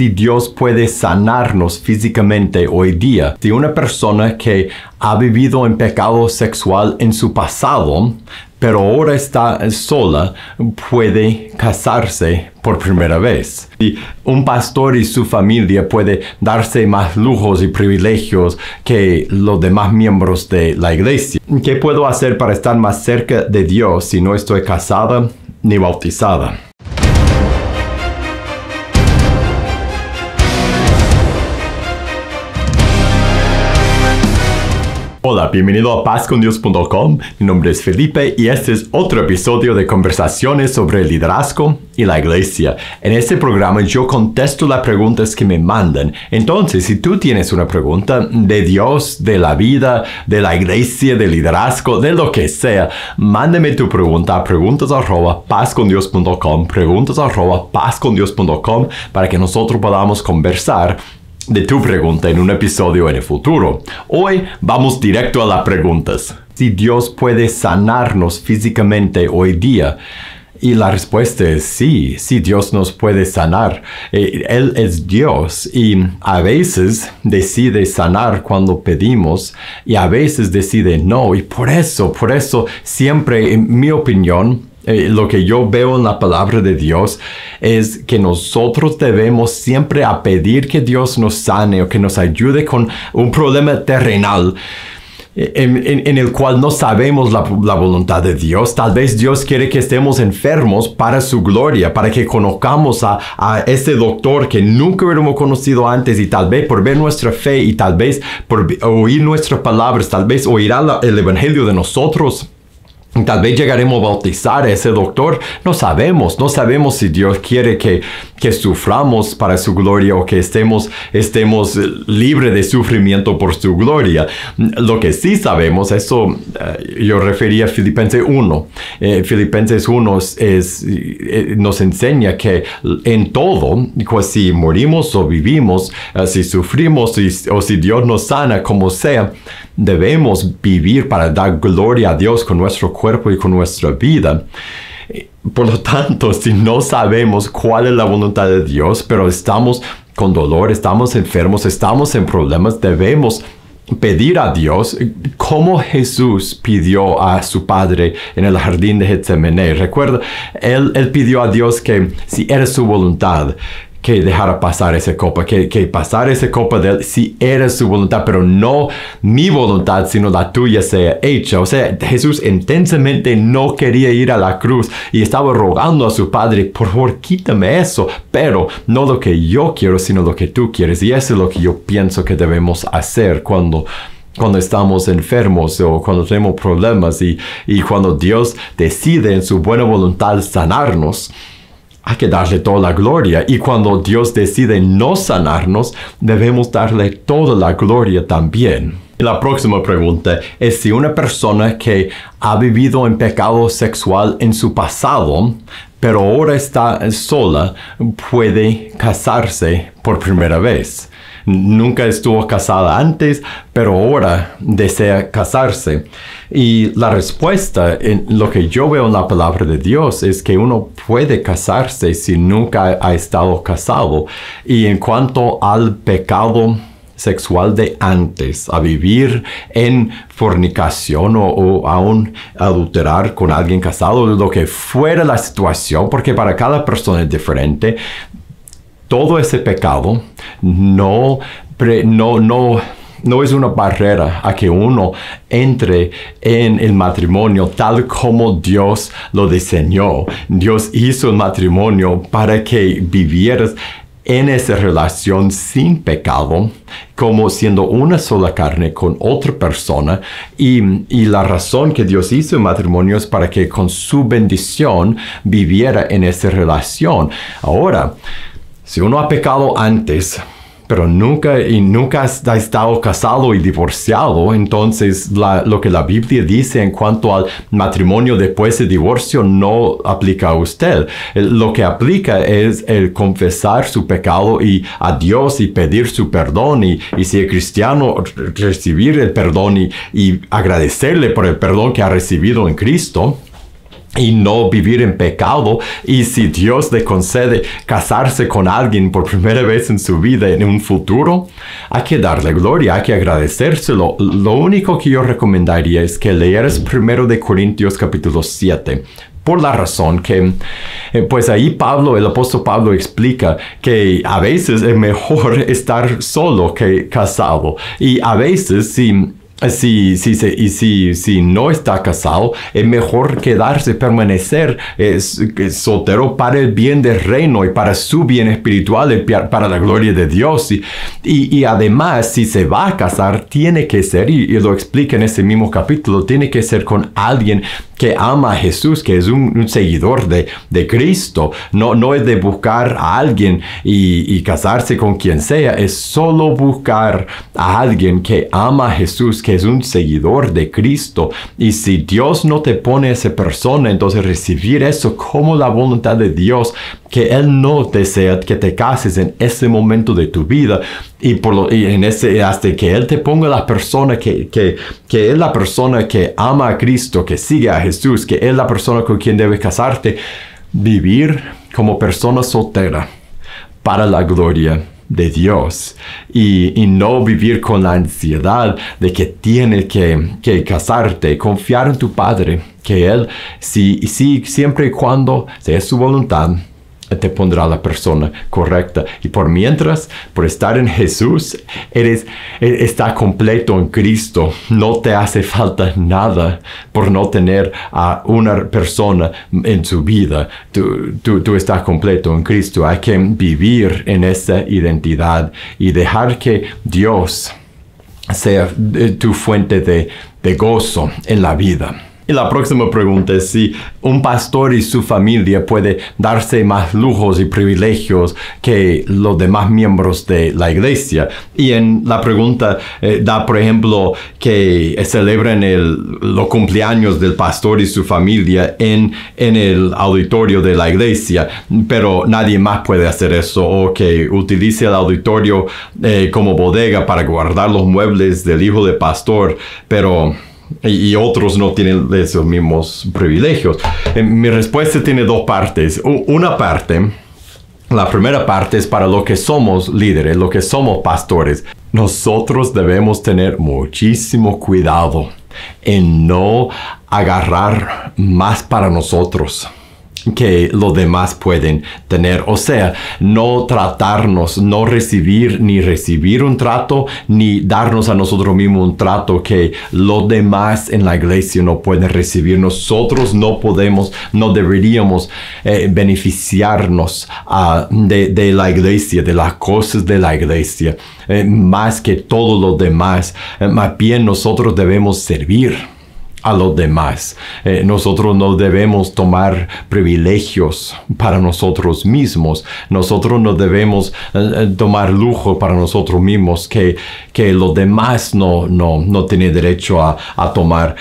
Si Dios puede sanarnos físicamente hoy día, si una persona que ha vivido en pecado sexual en su pasado, pero ahora está sola, puede casarse por primera vez. Y un pastor y su familia puede darse más lujos y privilegios que los demás miembros de la iglesia. ¿Qué puedo hacer para estar más cerca de Dios si no estoy casada ni bautizada? Hola, bienvenido a pazcondios.com. Mi nombre es Felipe y este es otro episodio de conversaciones sobre el liderazgo y la iglesia. En este programa yo contesto las preguntas que me mandan. Entonces, si tú tienes una pregunta de Dios, de la vida, de la iglesia, de liderazgo, de lo que sea, mándame tu pregunta a preguntas@pazcondios.com, preguntas@pazcondios.com, para que nosotros podamos conversar de tu pregunta en un episodio en el futuro. Hoy vamos directo a las preguntas. Si Dios puede sanarnos físicamente hoy día, y la respuesta es sí, Dios nos puede sanar. Él es Dios y a veces decide sanar cuando pedimos y a veces decide no. Y por eso siempre, en mi opinión, lo que yo veo en la palabra de Dios es que nosotros debemos siempre a pedir que Dios nos sane o que nos ayude con un problema terrenal en el cual no sabemos la voluntad de Dios. Tal vez Dios quiere que estemos enfermos para su gloria, para que conozcamos a ese doctor que nunca hubiéramos conocido antes, y tal vez por ver nuestra fe y tal vez por oír nuestras palabras, tal vez oirá el evangelio de nosotros. Tal vez llegaremos a bautizar a ese doctor. No sabemos si Dios quiere que suframos para su gloria o que estemos libres de sufrimiento por su gloria. Lo que sí sabemos, yo refería a Filipenses 1. Filipenses 1 nos enseña que en todo, pues si morimos o vivimos, si sufrimos o si Dios nos sana, como sea, debemos vivir para dar gloria a Dios con nuestro cuerpo y con nuestra vida. Por lo tanto, si no sabemos cuál es la voluntad de Dios, pero estamos con dolor, estamos enfermos, estamos en problemas, debemos pedir a Dios como Jesús pidió a su Padre en el jardín de Getsemaní. Recuerda, Él pidió a Dios que si era su voluntad, que dejara pasar esa copa, que pasara esa copa de Él, si era su voluntad, pero no mi voluntad, sino la tuya sea hecha. O sea, Jesús intensamente no quería ir a la cruz y estaba rogando a su Padre, por favor, quítame eso, pero no lo que yo quiero, sino lo que tú quieres. Y eso es lo que yo pienso que debemos hacer cuando estamos enfermos o cuando tenemos problemas y cuando Dios decide en su buena voluntad sanarnos. Hay que darle toda la gloria. Y cuando Dios decide no sanarnos, debemos darle toda la gloria también. La próxima pregunta es si una persona que ha vivido en pecado sexual en su pasado, pero ahora está sola, puede casarse por primera vez. Nunca estuvo casada antes, pero ahora desea casarse. Y la respuesta, en lo que yo veo en la palabra de Dios, es que uno puede casarse si nunca ha estado casado. Y en cuanto al pecado sexual de antes, a vivir en fornicación o aún adulterar con alguien casado, lo que fuera la situación, porque para cada persona es diferente, todo ese pecado no es una barrera a que uno entre en el matrimonio tal como Dios lo diseñó. Dios hizo el matrimonio para que vivieras en esa relación sin pecado, como siendo una sola carne con otra persona. Y la razón que Dios hizo el matrimonio es para que con su bendición viviera en esa relación. Ahora, si uno ha pecado antes, pero nunca ha estado casado y divorciado, entonces lo que la Biblia dice en cuanto al matrimonio después del divorcio no aplica a usted. Lo que aplica es el confesar su pecado a Dios y pedir su perdón, y si es cristiano, recibir el perdón y agradecerle por el perdón que ha recibido en Cristo. y no vivir en pecado. Y si Dios le concede casarse con alguien por primera vez en su vida en un futuro, hay que darle gloria, hay que agradecérselo. Lo único que yo recomendaría es que leyeras 1 Corintios capítulo 7. Por la razón que, pues ahí el apóstol Pablo explica que a veces es mejor estar solo que casado. Y a veces si no está casado, es mejor quedarse, permanecer soltero para el bien del reino y para su bien espiritual y para la gloria de Dios. Y además, si se va a casar, tiene que ser, y lo explica en ese mismo capítulo, tiene que ser con alguien que ama a Jesús, que es un seguidor de Cristo. No es de buscar a alguien y casarse con quien sea, es solo buscar a alguien que ama a Jesús, que es un seguidor de Cristo. Y si Dios no te pone a esa persona, entonces recibir eso como la voluntad de Dios, que Él no desea que te cases en ese momento de tu vida, hasta que Él te ponga la persona que es la persona que ama a Cristo, que sigue a Jesús, que es la persona con quien debes casarte. Vivir como persona soltera para la gloria de Dios y no vivir con la ansiedad de que tienes que casarte. Confiar en tu Padre, que Él, siempre y cuando sea su voluntad, te pondrá la persona correcta. Y por estar en Jesús, está completo en Cristo. No te hace falta nada por no tener a una persona en su vida. Tú estás completo en Cristo. Hay que vivir en esa identidad y dejar que Dios sea tu fuente de gozo en la vida. Y la próxima pregunta es si un pastor y su familia puede darse más lujos y privilegios que los demás miembros de la iglesia. Y en la pregunta da, por ejemplo, que celebran los cumpleaños del pastor y su familia en el auditorio de la iglesia, pero nadie más puede hacer eso, o que utilice el auditorio como bodega para guardar los muebles del hijo del pastor, pero y otros no tienen esos mismos privilegios. Mi respuesta tiene dos partes. La primera parte es para lo que somos líderes, lo que somos pastores. Nosotros debemos tener muchísimo cuidado en no agarrar más para nosotros que los demás pueden tener. O sea, no tratarnos, no recibir un trato, ni darnos a nosotros mismos un trato que los demás en la iglesia no pueden recibir. Nosotros no deberíamos beneficiarnos de la iglesia, de las cosas de la iglesia, más que todos los demás. Más bien nosotros debemos servir a los demás. Nosotros no debemos tomar privilegios para nosotros mismos. Nosotros no debemos tomar lujo para nosotros mismos que los demás no tienen derecho a tomar.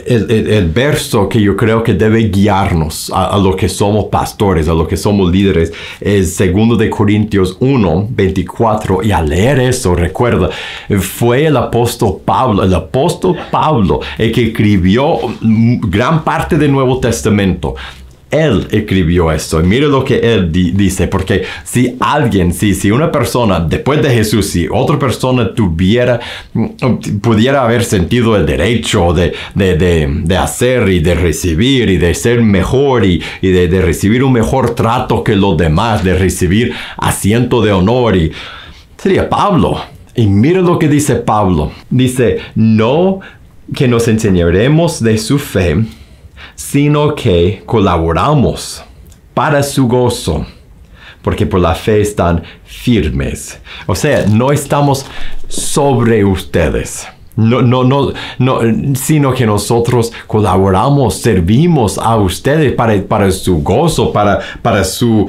El verso que yo creo que debe guiarnos a lo que somos pastores, a lo que somos líderes, es 2 Corintios 1, 24. Y al leer eso, recuerda, fue el apóstol Pablo el que escribió gran parte del Nuevo Testamento. Él escribió esto. Y mire lo que él dice, porque si una persona, después de Jesús, si otra persona pudiera haber sentido el derecho de hacer y de recibir y de ser mejor y de recibir un mejor trato que los demás, de recibir asiento de honor, sería Pablo. Y mire lo que dice Pablo. Dice, no que nos enseñaremos de su fe, sino que colaboramos para su gozo, porque por la fe están firmes. O sea, no estamos sobre ustedes. No, sino que nosotros colaboramos, servimos a ustedes para su gozo, para su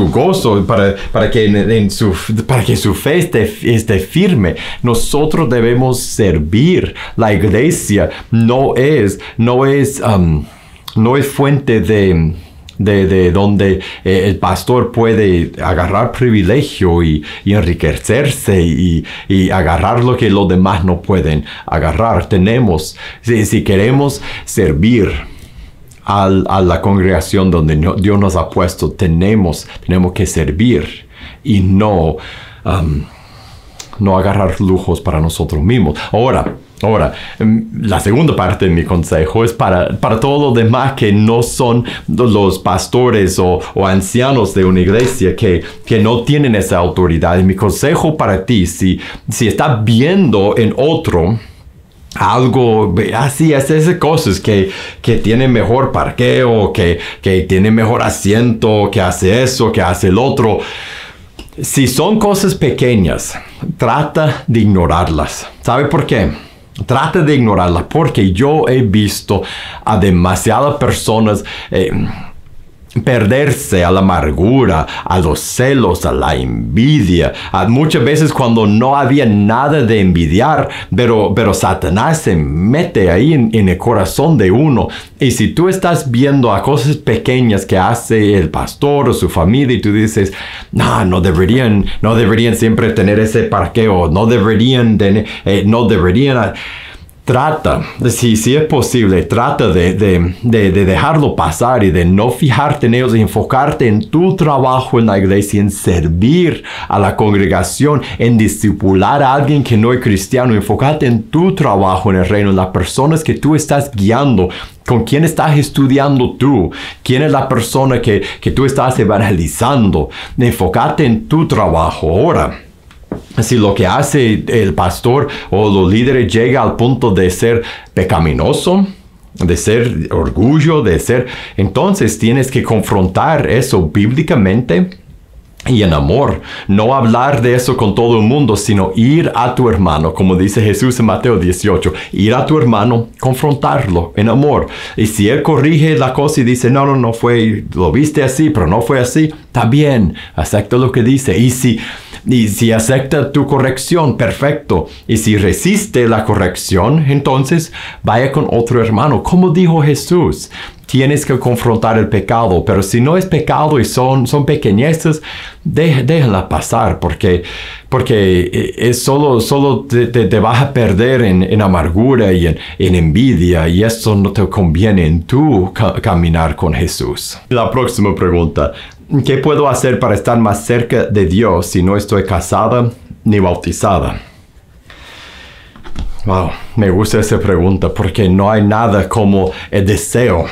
gozo, para que su fe esté firme. Nosotros debemos servir. La iglesia no es fuente de donde el pastor puede agarrar privilegio y enriquecerse y agarrar lo que los demás no pueden agarrar. Si queremos servir a la congregación donde Dios nos ha puesto, tenemos que servir y no agarrar lujos para nosotros mismos. Ahora, la segunda parte de mi consejo es para todos los demás que no son los pastores o ancianos de una iglesia que no tienen esa autoridad. Y mi consejo para ti, si estás viendo en otro algo así, esas cosas que tiene mejor parqueo, que tiene mejor asiento, que hace eso, que hace el otro. Si son cosas pequeñas, trata de ignorarlas. ¿Sabe por qué? Trata de ignorarlas porque yo he visto a demasiadas personas perderse a la amargura, a los celos, a la envidia. Muchas veces cuando no había nada de envidiar, pero Satanás se mete ahí en el corazón de uno. Y si tú estás viendo a cosas pequeñas que hace el pastor o su familia y tú dices, no deberían siempre tener ese parqueo, no deberían. Trata, si es posible, trata de dejarlo pasar y de no fijarte en ellos, enfocarte en tu trabajo en la iglesia, en servir a la congregación, en discipular a alguien que no es cristiano, enfocarte en tu trabajo en el reino, en las personas que tú estás guiando, con quién estás estudiando tú, quién es la persona que tú estás evangelizando, enfocarte en tu trabajo. Ahora, si lo que hace el pastor o los líderes llega al punto de ser pecaminoso, de ser orgullo, entonces tienes que confrontar eso bíblicamente y en amor. No hablar de eso con todo el mundo, sino ir a tu hermano, como dice Jesús en Mateo 18, ir a tu hermano, confrontarlo en amor. Y si él corrige la cosa y dice, no fue, lo viste así, pero no fue así, está bien, acepta lo que dice. Y si acepta tu corrección, perfecto. Y si resiste la corrección, entonces vaya con otro hermano. Como dijo Jesús, tienes que confrontar el pecado, pero si no es pecado y son pequeñeces, déjala pasar, porque es solo te vas a perder en amargura y en envidia, y eso no te conviene en tu caminar con Jesús. La próxima pregunta: ¿qué puedo hacer para estar más cerca de Dios si no estoy casada ni bautizada? Wow, me gusta esa pregunta porque no hay nada como el deseo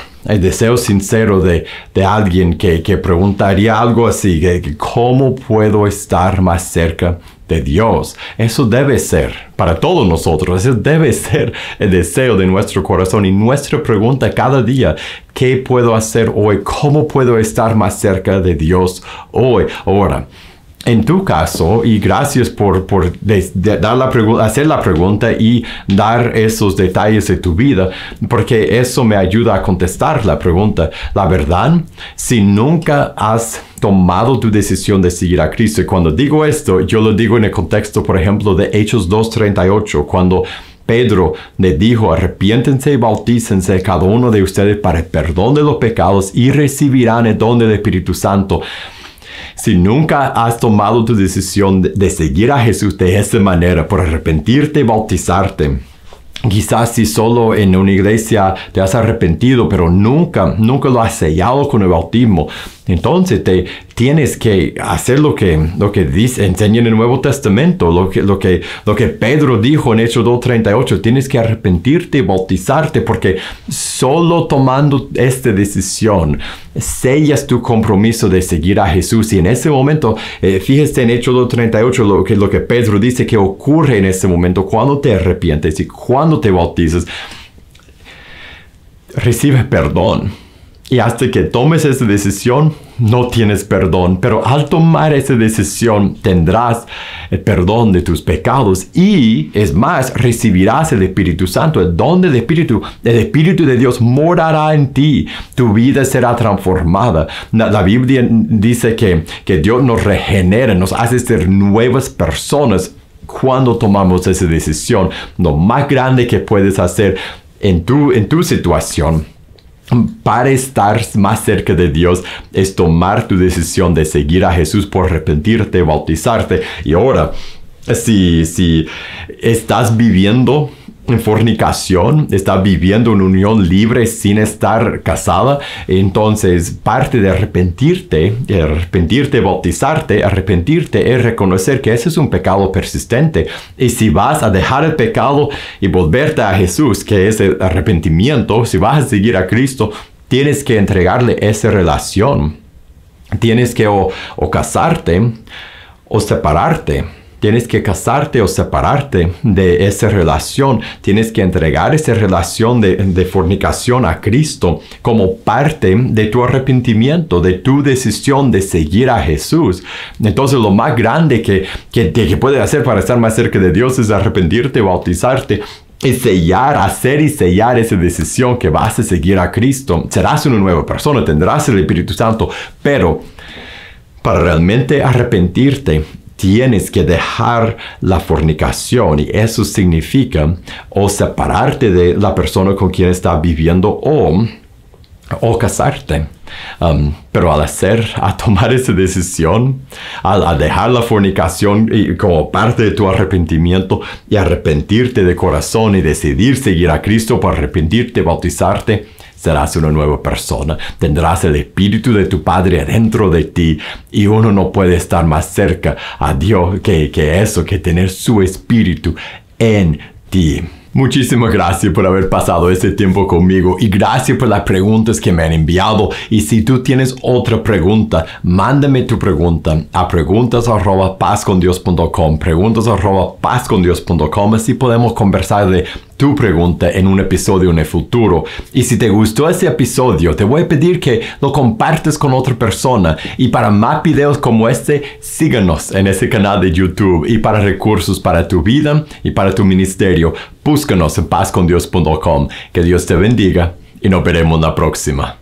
sincero de alguien que preguntaría algo así, que ¿cómo puedo estar más cerca de Dios? Eso debe ser para todos nosotros, eso debe ser el deseo de nuestro corazón y nuestra pregunta cada día: ¿qué puedo hacer hoy? ¿Cómo puedo estar más cerca de Dios hoy? Ahora, en tu caso, y gracias por hacer la pregunta y dar esos detalles de tu vida, porque eso me ayuda a contestar la pregunta. La verdad, si nunca has tomado tu decisión de seguir a Cristo, y cuando digo esto, yo lo digo en el contexto, por ejemplo, de Hechos 2:38, cuando Pedro le dijo: arrepiéntense y bautícense cada uno de ustedes para el perdón de los pecados y recibirán el don del Espíritu Santo. Si nunca has tomado tu decisión de seguir a Jesús de esa manera, por arrepentirte y bautizarte, quizás si solo en una iglesia te has arrepentido, pero nunca lo has sellado con el bautismo, entonces tienes que hacer lo que dice, enseña en el Nuevo Testamento, lo que Pedro dijo en Hechos 2:38, tienes que arrepentirte y bautizarte, porque solo tomando esta decisión sellas tu compromiso de seguir a Jesús. Y en ese momento, fíjate en Hechos 2:38 lo que Pedro dice que ocurre en ese momento cuando te arrepientes y cuando te bautizas, recibes perdón. Y hasta que tomes esa decisión, no tienes perdón. Pero al tomar esa decisión, tendrás el perdón de tus pecados. Y, es más, recibirás el Espíritu Santo. El don del Espíritu, el Espíritu de Dios morará en ti. Tu vida será transformada. La Biblia dice que Dios nos regenera, nos hace ser nuevas personas cuando tomamos esa decisión. Lo más grande que puedes hacer en tu situación para estar más cerca de Dios es tomar tu decisión de seguir a Jesús, por arrepentirte, bautizarte. Y ahora, si estás viviendo en fornicación, está viviendo una unión libre sin estar casada, entonces parte de arrepentirte, bautizarte, arrepentirte es reconocer que ese es un pecado persistente. Y si vas a dejar el pecado y volverte a Jesús, que es el arrepentimiento, si vas a seguir a Cristo, tienes que entregarle esa relación. Tienes que o casarte o separarte. Tienes que casarte o separarte de esa relación. Tienes que entregar esa relación de fornicación a Cristo como parte de tu arrepentimiento, de tu decisión de seguir a Jesús. Entonces lo más grande que puedes hacer para estar más cerca de Dios es arrepentirte, bautizarte, es hacer y sellar esa decisión que vas a seguir a Cristo. Serás una nueva persona, tendrás el Espíritu Santo, pero para realmente arrepentirte, tienes que dejar la fornicación, y eso significa o separarte de la persona con quien estás viviendo o casarte. Pero al tomar esa decisión, al dejar la fornicación como parte de tu arrepentimiento y arrepentirte de corazón y decidir seguir a Cristo para arrepentirte, bautizarte, serás una nueva persona. Tendrás el Espíritu de tu Padre dentro de ti, y uno no puede estar más cerca a Dios que eso, que tener su Espíritu en ti. Muchísimas gracias por haber pasado este tiempo conmigo, y gracias por las preguntas que me han enviado. Y si tú tienes otra pregunta, mándame tu pregunta a preguntas@pazcondios.com, preguntas@pazcondios.com, así podemos conversar de tu pregunta en un episodio en el futuro. Y si te gustó este episodio, te voy a pedir que lo compartas con otra persona. Y para más videos como este, síganos en ese canal de YouTube. Y para recursos para tu vida y para tu ministerio, búscanos en pazcondios.com. Que Dios te bendiga y nos veremos la próxima.